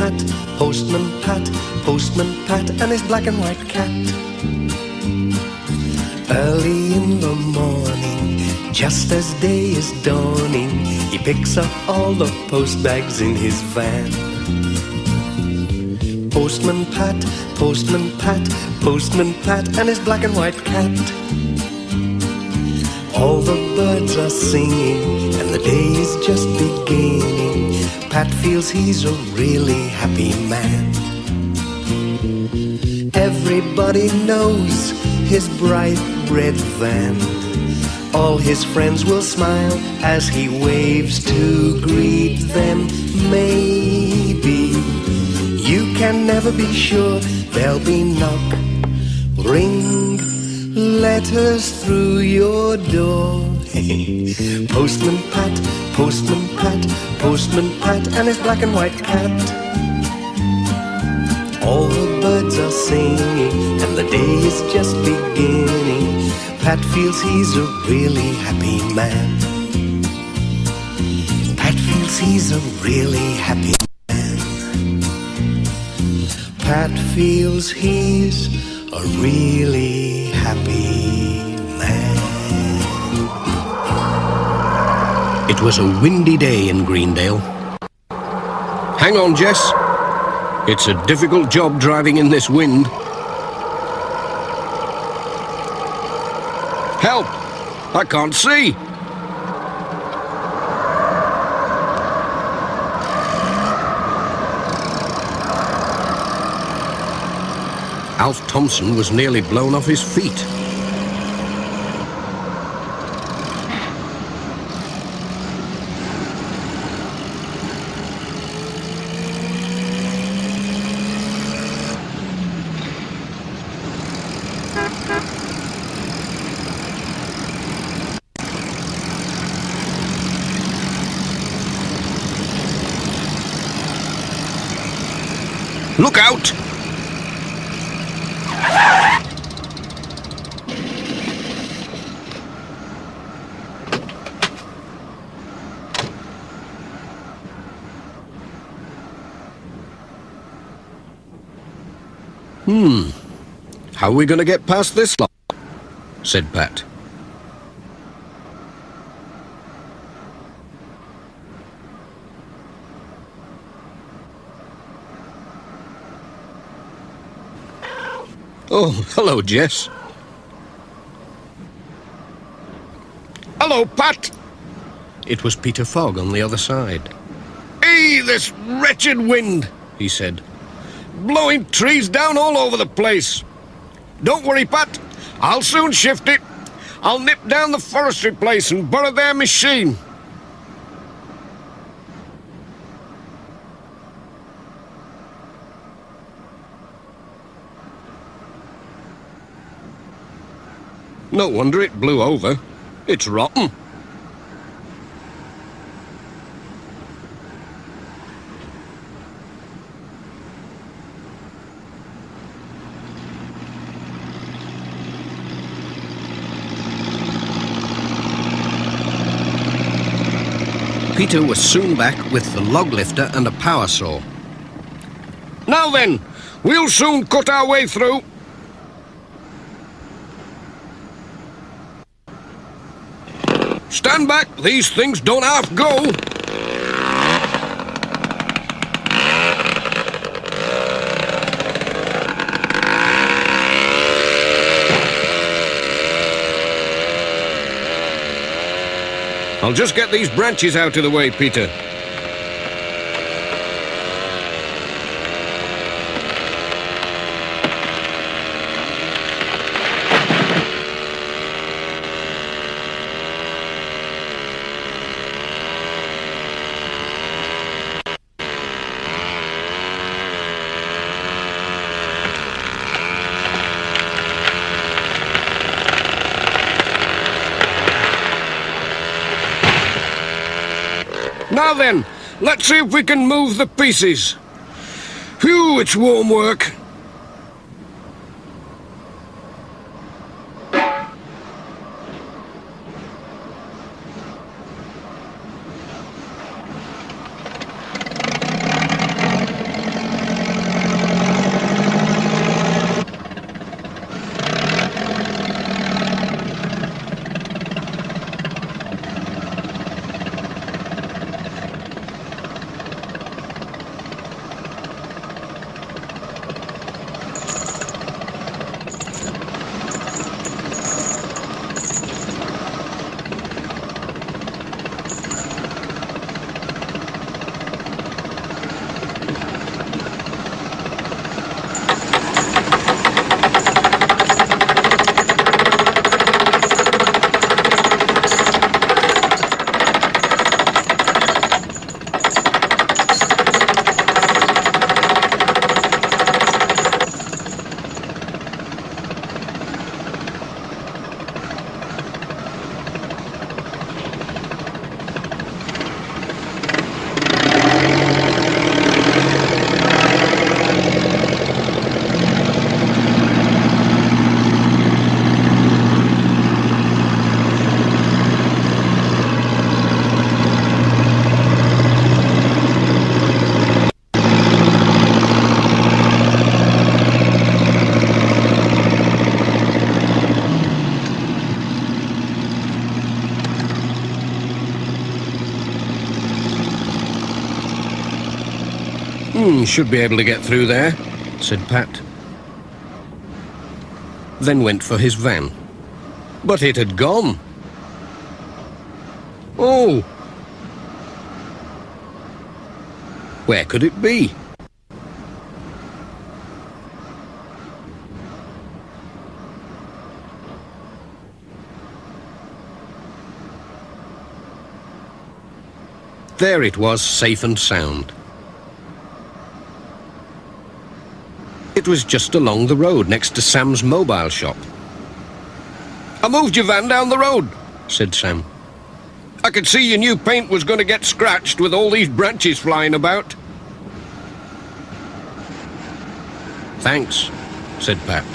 Pat, Postman Pat, Postman Pat, and his black and white cat. Early in the morning, just as day is dawning, he picks up all the post bags in his van. Postman Pat, Postman Pat, Postman Pat, and his black and white cat. All the birds are singing, and the day is just beginning. Pat feels he's a really happy man. Everybody knows his bright red van. All his friends will smile as he waves to greet them. Maybe you can never be sure. There'll be knock, ring, letters through your door. Postman Pat, Postman Pat, Postman Pat, and his black and white cat. All the birds are singing, and the day is just beginning. Pat feels he's a really happy man. Pat feels he's a really happy man. Pat feels he's a really happy man. It was a windy day in Greendale. Hang on, Jess. It's a difficult job driving in this wind. Help! I can't see! Alf Thompson was nearly blown off his feet. Look out! How are we going to get past this lot? Said Pat. Oh, hello, Jess. Hello, Pat. It was Peter Fogg on the other side. Hey, this wretched wind, he said. Blowing trees down all over the place. Don't worry, Pat. I'll soon shift it. I'll nip down the forestry place and borrow their machine. No wonder it blew over. It's rotten. Peter was soon back with the log lifter and a power saw. Now then, we'll soon cut our way through. Stand back, these things don't half go. I'll just get these branches out of the way, Peter. Now then, let's see if we can move the pieces. Phew, it's warm work. Should be able to get through there, said Pat. Then went for his van. But it had gone. Oh! Where could it be? There it was, safe and sound. It was just along the road, next to Sam's mobile shop. "I moved your van down the road," said Sam. "I could see your new paint was going to get scratched with all these branches flying about." "Thanks," said Pat.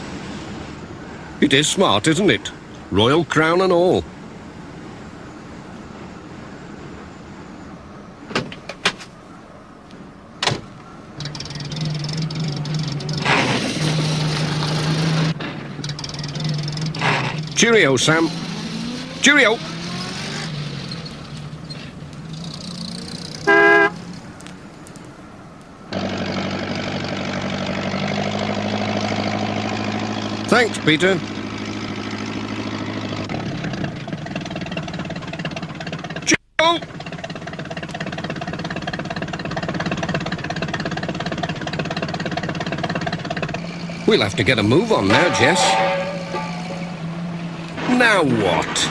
"It is smart, isn't it? Royal crown and all." Cheerio, Sam. Cheerio. Thanks, Peter. Cheerio. We'll have to get a move on now, Jess. Now what?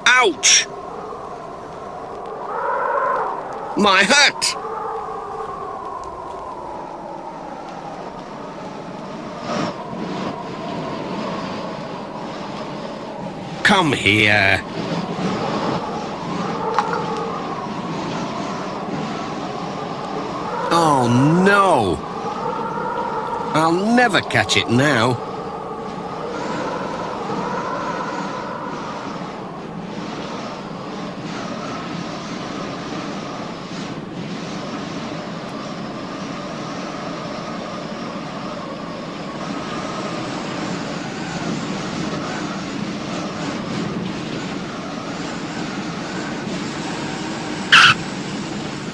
Ouch! My hat! Come here. Oh no! I'll never catch it now.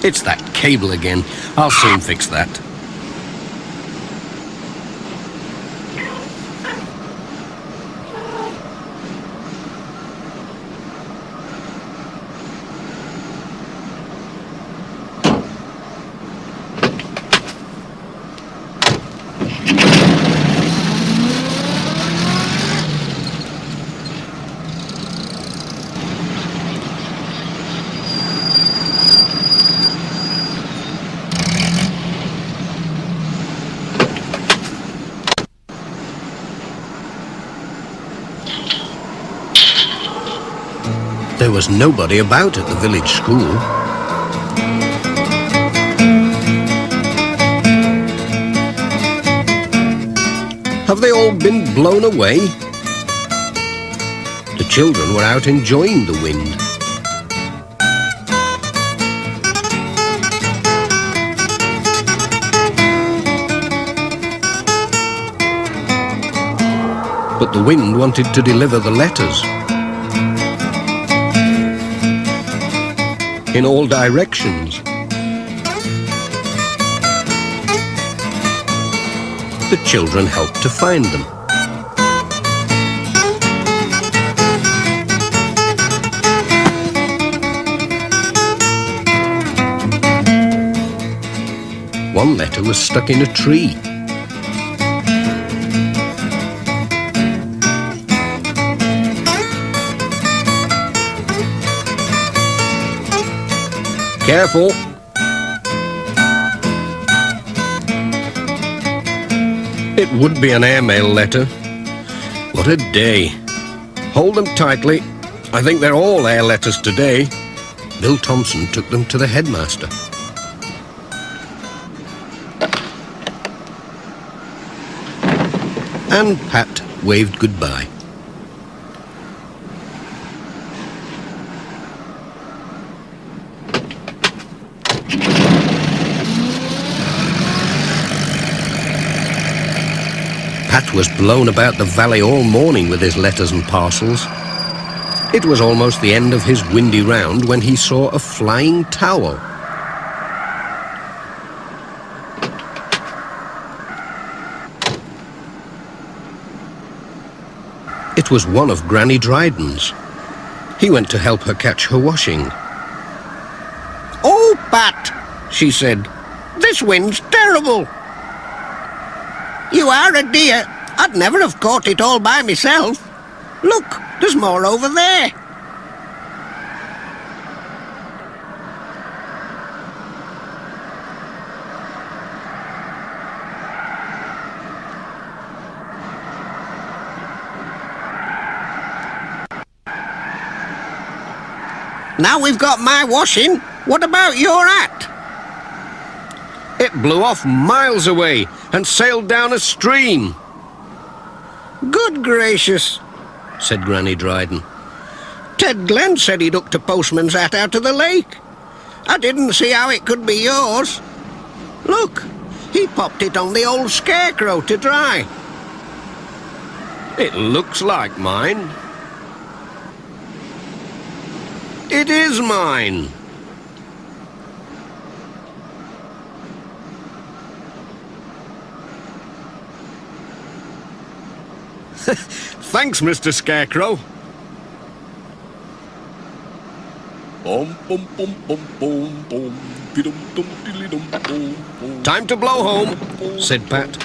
It's that cable again. I'll soon fix that. There was nobody about at the village school. Have they all been blown away? The children were out enjoying the wind. But the wind wanted to deliver the letters. In all directions. The children helped to find them. One letter was stuck in a tree. Careful! It would be an airmail letter. What a day. Hold them tightly. I think they're all air letters today. Bill Thompson took them to the headmaster. And Pat waved goodbye. Pat was blown about the valley all morning with his letters and parcels. It was almost the end of his windy round when he saw a flying towel. It was one of Granny Dryden's. He went to help her catch her washing. "Oh, Pat," she said, "this wind's terrible." "You are a dear. I'd never have caught it all by myself. Look, there's more over there." "Now we've got my washing, what about your hat?" "It blew off miles away and sailed down a stream." "Good gracious," said Granny Dryden. "Ted Glenn said he'd hooked a postman's hat out of the lake. I didn't see how it could be yours. Look, he popped it on the old scarecrow to dry." "It looks like mine." "It is mine." "Thanks, Mr. Scarecrow." "Time to blow home," said Pat.